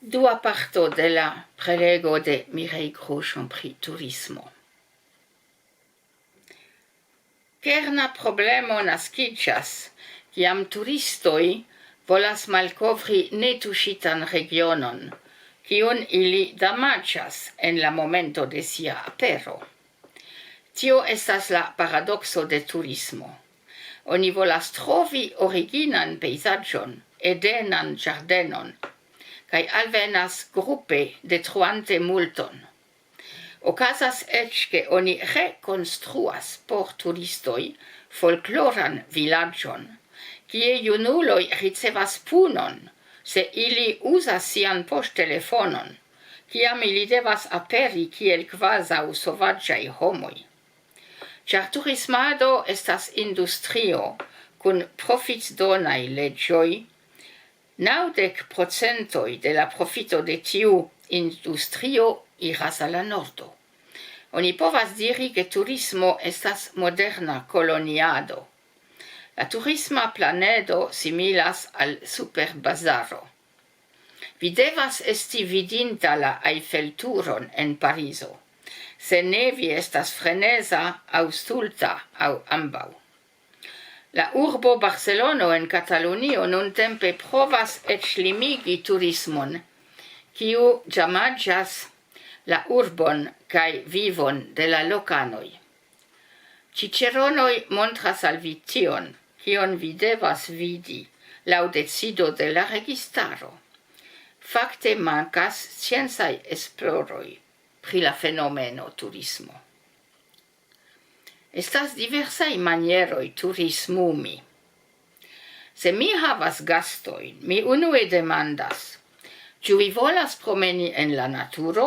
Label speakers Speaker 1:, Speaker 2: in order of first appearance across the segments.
Speaker 1: Dua parto de la prelego de Mireille Grochon pri turismo. Kerna problemo naskiĝas, kiam turistoj volas malkovri netuŝitan regionon, kiun ili damaĝas en la momento de sia apero. Tio estas la paradokso de turismo. Oni volas trovi originan pejzaĝon, edenan ĝardenon, kaj alvenas grupe detruante multon. Okazas eĉ ke oni rekonstruas por turistoj folkloran vilaĝon, kie junuloj ricevas punon se ili uzas sian poŝtelefonon, kiam ili devas aperi kiel kvazaŭ sovaĝaj homoj. Ĉar turismado estas industrio kun profitdonaj leĝoj, 90% de la profito de tiu industrio iras al la nordo. Oni povas diri ke turismo estas moderna koloniado. La turisma planedo similas al superbazaro. Vi devas esti vidinta la Eiffelturon en Parizo, se ne vi estas freneza aŭ stulta aŭ ambaŭ. La urbo Barcelono en Katalunio nuntempe provas eĉ limigi turismon, kiu damaĝas la urbon kaj vivon de la lokanoj. Ciceronoj montras al vi tion, kion vi devas vidi laŭ decido de la registaro. Fakte mankas sciencaj esploroj pri la fenomeno turismo. Estas diversaj manieroj turismumi. Se mi havas gastojn, mi unue demandas, ĉu vi volas promeni en la naturo,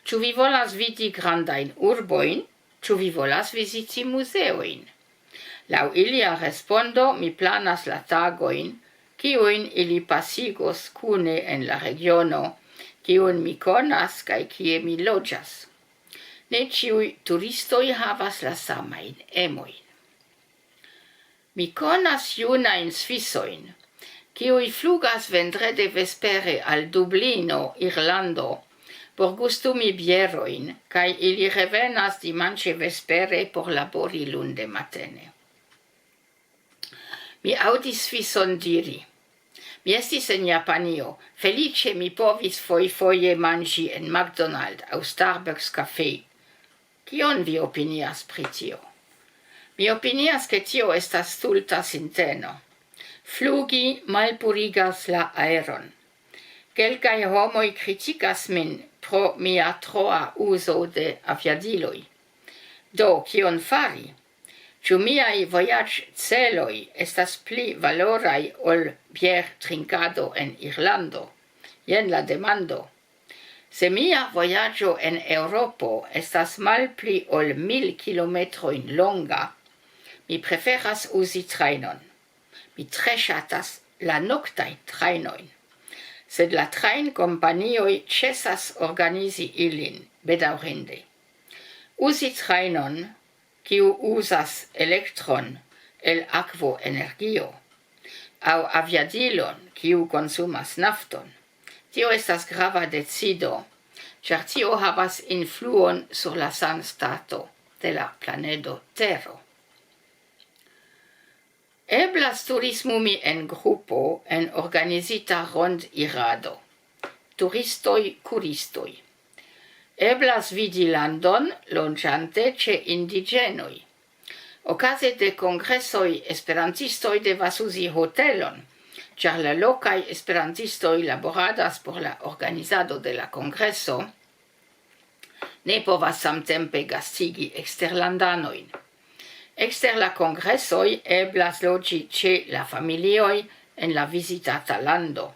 Speaker 1: ĉu vi volas vidi grandajn urbojn, ĉu vi volas viziti muzeojn. Laŭ ilia respondo mi planas la tagojn, kiujn ili pasigos kune en la regiono, kiun mi konas kaj kie mi loĝas. Ne ĉiuj turistoj havas la samajn emojn. Mi konas junajn svisojn, kiuj flugas vendrede vespere al Dublino, Irlando, por gustumi bierojn, kaj ili revenas dimanĉe vespere por labori lunde matene. Mi aŭdis svison diri: mi estis en Japanio, feliĉe mi povis fojfoje manĝi en McDonald aŭ Starbucks Café. Kion vi opinias pri tio? Mi opinias ke tio estas stulta sinteno. Flugi malpurigas la aeron. Kelkaj homoj kritikas min pro mia troa uzo de aviadiloj. Do, kion fari? Ĉu miaj vojaĝceloj estas pli valoraj ol biertrinkado en Irlando? Jen la demando. Se mia vojaĝo en Eŭropo estas malpli ol 1000 kilometrojn longa, mi preferas uzi trajnon. Mi tre ŝatas la noktajn trajnojn, sed la trajnkompanioj ĉesas organizi ilin, bedaŭrinde. Uzi trajnon, kiu uzas elektron el akvoenergio, aŭ aviadilon, kiu konsumas nafton. Tio estas grava decido, ĉar tio havas influon sur la sanstato de la planedo Tero. Eblas turismumi en grupo en organizita rondirado. Turistoj, kuristoj. Eblas vidi landon loĝante ĉe indiĝenoj. Okaze de kongresoj esperantistoj devas uzi hotelon, ĉar la lokaj esperantistoj laboradas por la organizado de la kongreso, ne povas samtempe gastigi eksterlandanojn. Ekster la kongresoj eblas loĝi ĉe la familioj en la vizitata lando.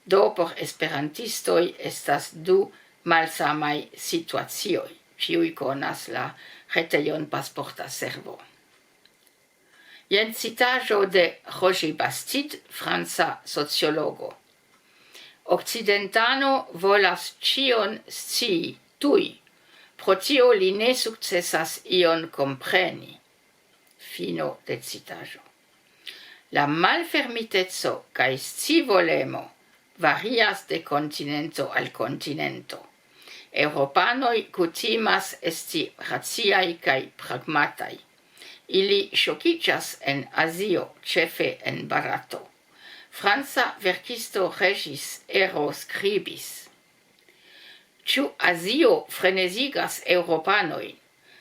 Speaker 1: Do por esperantistoj estas du malsamaj situacioj. Ĉiuj konas la retejon Pasporta Servo. Jen citaĵo de Roger Bastide, franca sociologo. Okcidentano volas ĉion scii tuj, pro tio li ne sukcesas ion kompreni. Fino de citaĵo. La malfermiteco kaj scivolemo varias de continento al continento. Europanoi cutimas esti raciai cae pragmatai. Ili shokicias en Asio, cefe en Barato. Franza verkisto regis ero scribis. Ciu Asio frenesigas Europanoin,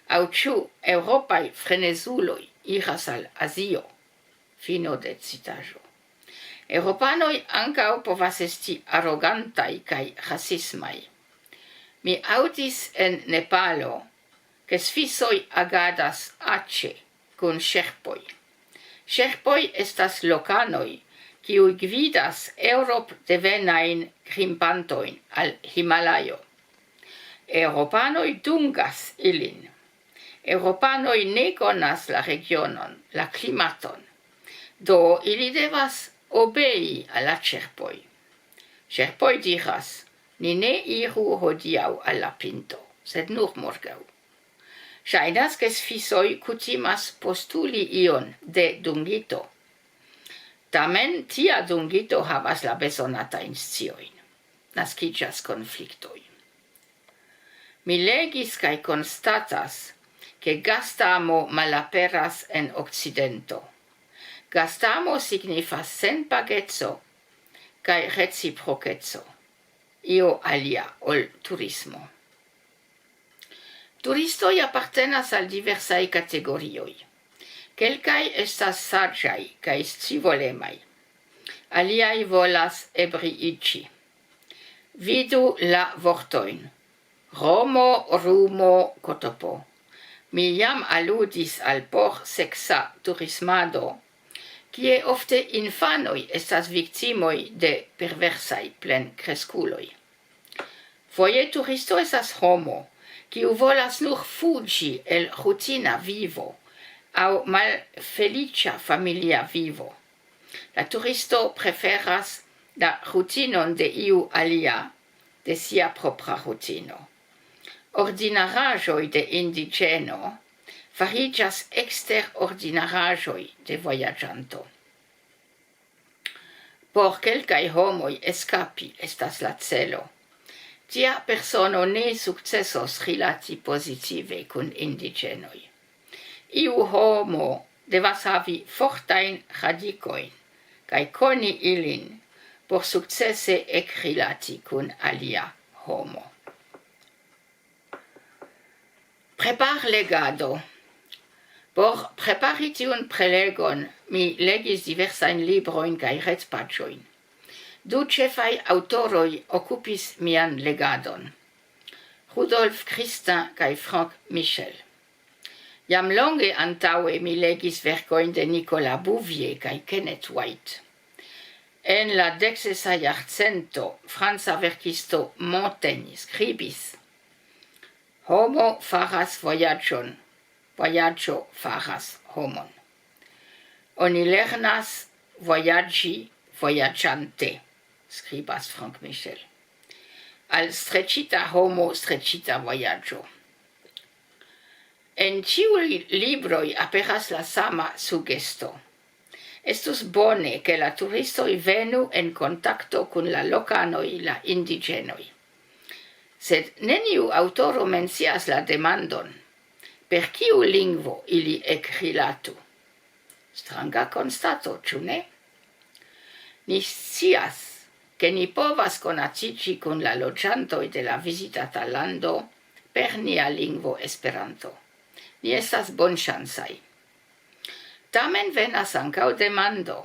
Speaker 1: au ciu Europai frenesuloi iras al Asio. Fino de citajo. Europanoi ancao povas esti arrogantai cae racismai. Mi audis en Nepalo, che svisoi agadas ace cun Sherpoi. Sherpoi estas locanoi, kiui gvidas Europ devenain grimpantoin al Himalayo. Europanoi dungas ilin. Europanoi ne conas la regionon, la climaton, do ili devas obei alla Sherpoi. Sherpoi diras, ni ne iru hodiau alla pinto, sed nur morgau. Shainas che svisoi cutimas postuli ion de dungito. Tamen tia dungito havas la besonata inscioin. Nascicias conflictoi. Mi legis cae constatas che gastamo malaperas en Occidento. Gastamo signifas senpagezzo cae reciprocezzo. Io alia ol turismo. Turistoi appartenas al diversae categorioi. Quelcae estas sagiai cae scivolemai. Aliai volas ebriici. Vidu la vortoin. Romo, rumo, cotopo. Mi jam aludis al por sexa turismado, kie ofte infanoi estas victimoi de perversai plen cresculoi. Foje turisto estas homo, kiu volas nur fugi el rutina vivo, au malfelicia familia vivo. La turisto preferas la rutinon de iu alia, de sia propra rutino. Ordinarajoi de indigeno farigas exterordinarajoi de voyagianto. Por quelcae homoi escapi estas la celo. Tia persono ne successos rilati positive cun indigenoi. Iu homo devas havi fortain radicoin, cae coni ilin por successe ecrilati cun alia homo. Prepar legado. Por prepari tiun prelegon, mi legis diversain libroin cae retpagioin. Du cefai autoroi occupis mian legadon. Rudolf Christin cae Franck Michel. Jam longe antaue mi legis vercoin de Nicolas Bouvier cae Kenneth White. En la 16a jarcento, franca verkisto Montaigne scribis: Homo faras voyagion, voyagio faras homon. Oni lernas voyagi voyagiante, scribas Franck Michel. Al strecita homo strecita voyagio. En ciui libroi aperas la sama sugesto. Estus bone che la turistoi venu en contacto cun la locanoi, la indigenoi. Sed neniu autoro mencias la demandon, per kiu lingvo ili ecrilatu. Stranga constato, ciu ne? Ni scias, che ni povas conatici cun la loĝantoj de la visitata lando per nia lingvo Esperanto. Ni estas bonŝancaj. Tamen venas ankaŭ demando,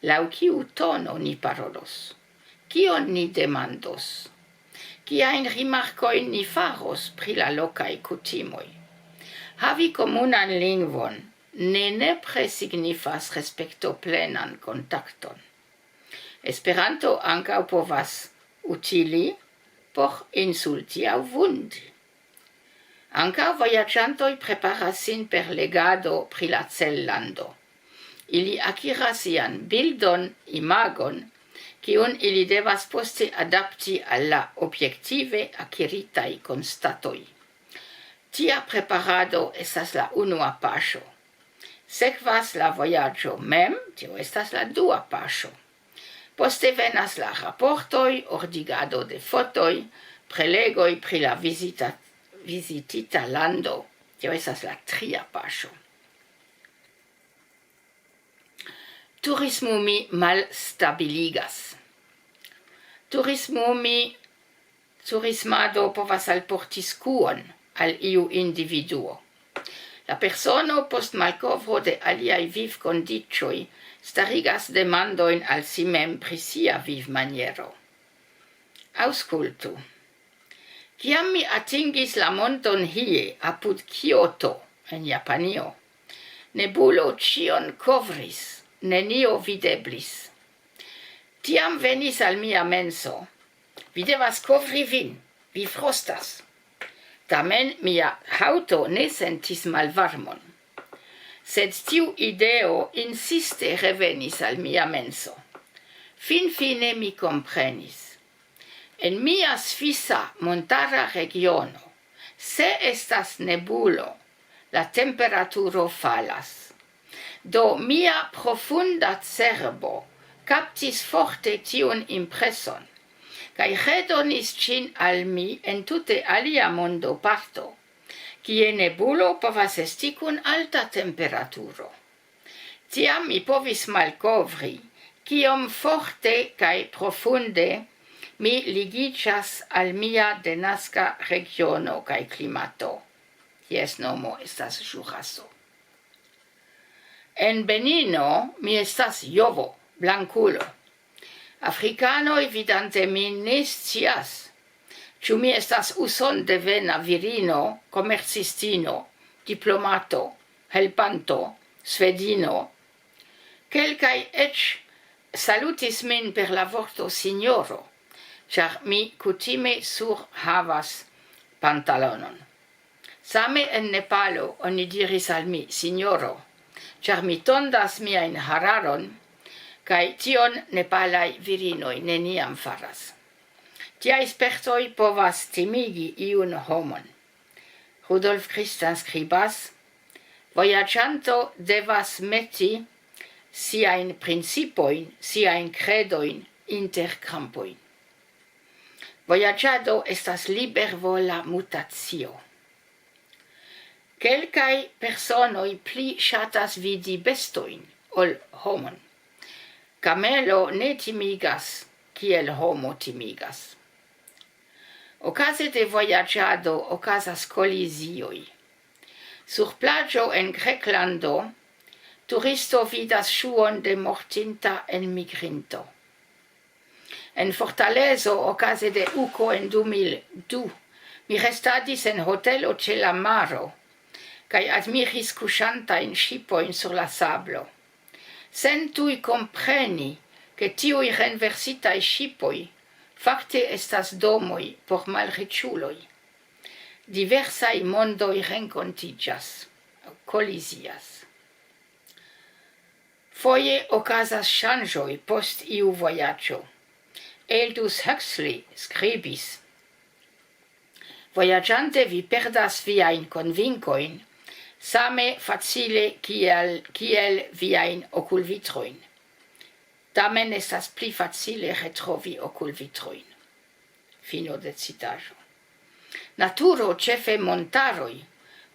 Speaker 1: laŭ kiu tono ni parolos, kion ni demandos, kiajn rimarkojn ni faros pri la lokaj kutimoj. Havi komunan lingvon ne nepre signifas respektoplenan kontakton. Esperanto ankaŭ povas utili por insulti aŭ vundi. Ankaŭ vojaĝantoj preparas sin per legado pri la cellando. Ili akiras sian bildon, imagon, kiun ili devas poste adapti al la objektive akiritaj konstatoj. Tia preparado estas la unua paŝo. Sekvas la vojaĝo mem, tio estas la dua paŝo. Poste venas la raportoi, ordigado de fotoi, prelegoi pri la visitita lando. Tio estas la tria paŝo. Turismumi malstabiligas. Turismado povas alporti skuon al iu individuo. La persono post malkovro de aliaj vivkondiĉoj starigas demandojn al si mem pri sia vivmaniero. Aŭskultu. Kiam mi atingis la monton Hie apud Kyoto en Japanio, nebulo ĉion kovris, nenio videblis. Tiam venis al mia menso. Vi devas kovri vin, vi frostas. Tamen mia haŭto ne sentis malvarmon. Sed tiu ideo insiste revenis al mia menso. Finfine mi komprenis. En mia svisa montara regiono, se estas nebulo, la temperaturo falas. Do mia profunda cerbo captis forte tiun impreson, kaj redonis ĝin al mi en tute alia mondo parto, kie nebulo povas esti kun alta temperaturo. Tiam mi povis malkovri, kiom forte kaj profunde mi ligiĝas al mia denaska regiono kaj klimato. Ties nomo estas ĵuraso. En Benino mi estas jovo, blankulo. Afrikanoj vidante min ne scias, ĉu mi estas usondevena virino, komercistino, diplomato, helpanto, svedino. Kelkaj eĉ salutis min per la vorto signoro, ĉar mi kutime surhavas pantalonon. Same en Nepalo oni diris al mi signoro, ĉar mi tondas miajn hararon, kaj tion nepalaj virinoj neniam faras. Tiaj spertoj povas timigi iun homon. Rudolf Christian skribas, vojaĝanto devas meti siajn principojn, siajn kredojn inter krampojn. Vojaĝado estas libervola mutacio. Kelkaj personoj pli ŝatas vidi bestojn ol homon. Kamelo ne timigas, kiel homo timigas. Okaze de vojaĝado okazas kolizioj. Sur plaĝo en Greklando, turisto vidas ŝuon de mortinta enmigrinto. En Fortalezo, okaze de uko en 2002, mi restadis en hotelo ĉe la maro, kaj admiris kuŝantajn ŝipojn sur la sablo. Sen tuj kompreni, ke tiuj renversitaj ŝipoj fakte estas domoj por malriĉuloj. Diversaj mondoj renkontiĝas, kolizias. Foje okazas ŝanĝoj post iu vojaĝo. Aldous Huxley skribis: vojaĝante vi perdas viajn konvinkojn, same facile kiel viajn okulvitrojn. Tamen estas pli facile retrovi okulvitrojn. Fino de citaĵo. Naturo, ĉefe montaroj,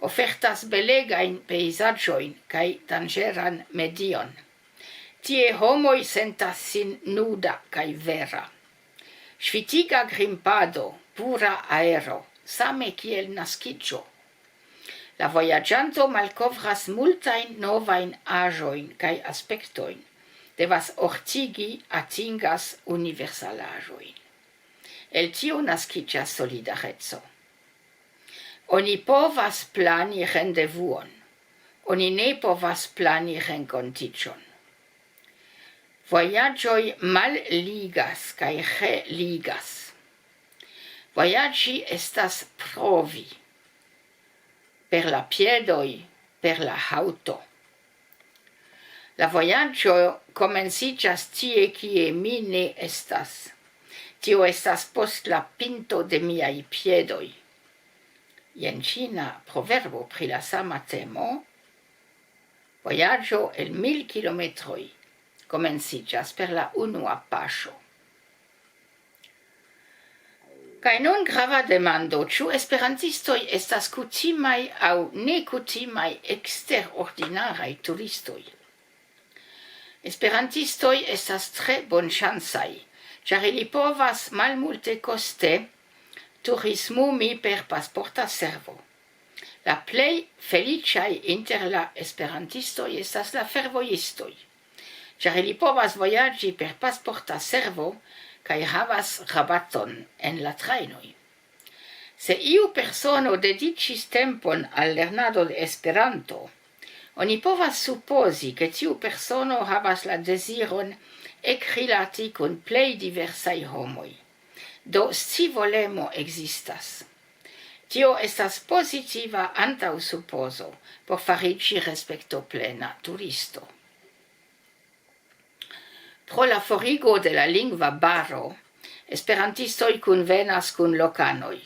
Speaker 1: ofertas belegajn pejzaĝojn kaj danĝeran medion. Tie homoj sentas sin nuda kaj vera. Ŝvitiga grimpado, pura aero, same kiel naskiĝo. La vojaĝanto malkovras multajn novajn aĵojn kaj aspektojn, devas ortigi, atingas universalaĵojn. El tio naskiĝas solidareco. Oni povas plani rendevuon, oni ne povas plani renkontiĝon. Vojaĝoj malligas kaj religas. Vojaĝi estas provi. Per la piedoj, per la haŭto. La vojaĝo komenciĝas tie, kie mi ne estas. Tio estas post la pinto de miaj piedoj. Jen ĉina proverbo pri la sama temo. Vojaĝo el 1000 kilometroj komenciĝas per la unua paŝo. Kaj nun grava demando, ĉu esperantistoj estas kutimaj aŭ nekutimaj eksterordinaraj turistoj? Esperantistoj estas tre bonŝancaj, ĉar ili povas malmulte koste turismumi per pasporta servo. La plej feliĉaj inter la esperantistoj estas la fervojistoj, ĉar ili povas vojaĝi per pasporta servo kaj havas rabaton en la trajnoj. Se iu persono dediĉis tempon al lernado de Esperanto, oni povas supozi, ke tiu persono havas la deziron ekrilati kun plej diversaj homoj. Do scivolemo ekzistas. Tio estas pozitiva antaŭsupozo por fariĝi respektoplena turisto. Pro la forigo de la lingva baro, esperantistoj kunvenas kun lokanoj.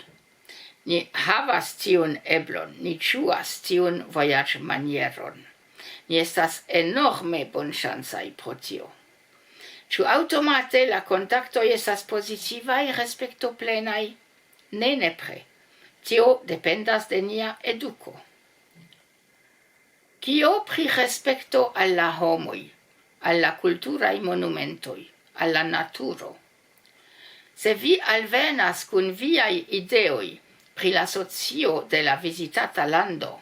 Speaker 1: Ni havas tiun eblon, ni ĝuas tiun vojaĝmanieron. Ni estas enorme bonŝancaj pro tio. Ĉu aŭtomate la kontaktoj estas pozitivaj, respektoplenaj? Ne nepre. Tio dependas de nia eduko. Kio pri respekto al la homoj, al la kulturaj monumentoj, al la naturo? Se vi alvenas kun viaj ideoj pri la socio de la vizitata lando,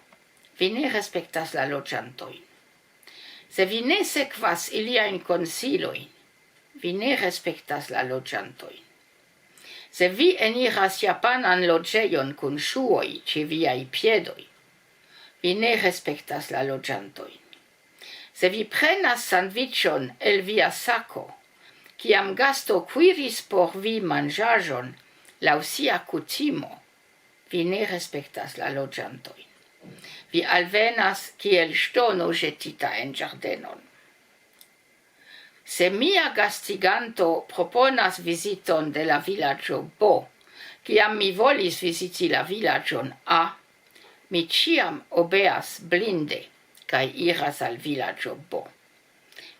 Speaker 1: vi ne respektas la loĝantojn. Se vi ne sekvas iliajn konsilojn, vi ne respektas la loĝantojn. Se vi eniras japanan loĝejon kun ŝuoj ĉe viaj piedoj, vi ne respektas la loĝantojn. Se vi prenas sandviĉon el via sako, kiam gasto kuiris por vi manĝaĵon laŭ sia kutimo, vi ne respektas la loĝantojn. Vi alvenas kiel ŝtono ĵetita en ĝardenon. Se mia gastiganto proponas viziton de la vilaĝo B, kiam mi volis viziti la vilaĝon A, mi ĉiam obeas blinde kaj iras al vilaĝo B.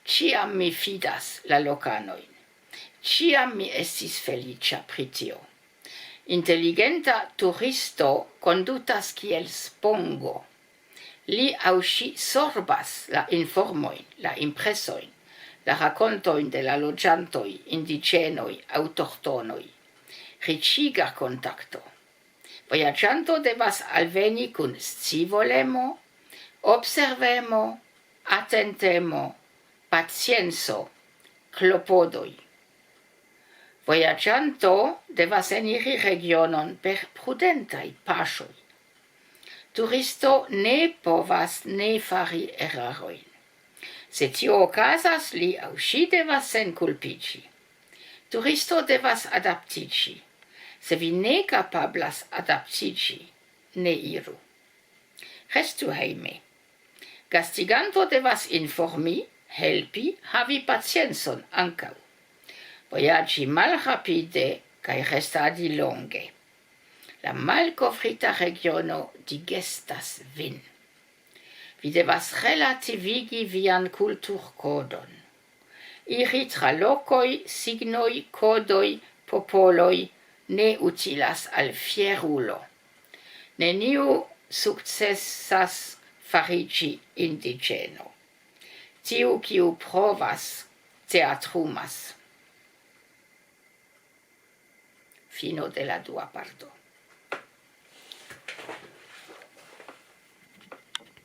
Speaker 1: Ĉiam mi fidas la lokanojn. Ĉiam mi estis feliĉa pri tio. Inteligenta turisto kondutas kiel spongo. Li aŭ ŝi sorbas la informojn, la impresojn, la rakontojn de la loĝantoj, indiĝenoj, aŭtoĥtonoj. Riĉiga kontakto. Vojaĝanto devas alveni kun scivolemo, observemo, atentemo, pacienco, klopodoj. Vojaĝanto devas eniri regionon per prudentaj paŝoj. Turisto ne povas ne fari erarojn. Se tio okazas, li aŭ ŝi devas senkulpiĝi. Turisto devas adaptiĝi. Se vi ne kapablas adaptiĝi, ne iru. Restu hejme. Gastiganto devas informi, helpi, havi paciencon ankaŭ. Vojaĝi malrapide kaj restadi longe. La malkovrita regiono digestas vin. Vi devas relativigi vian kulturkodon. Iri tra lokoj, signoj, kodoj, popoloj ne utilas al fierulo. Neniu sukcesas fariĝi indiĝeno. Tiu, kiu provas, teatrumas. Fino de la dua parto.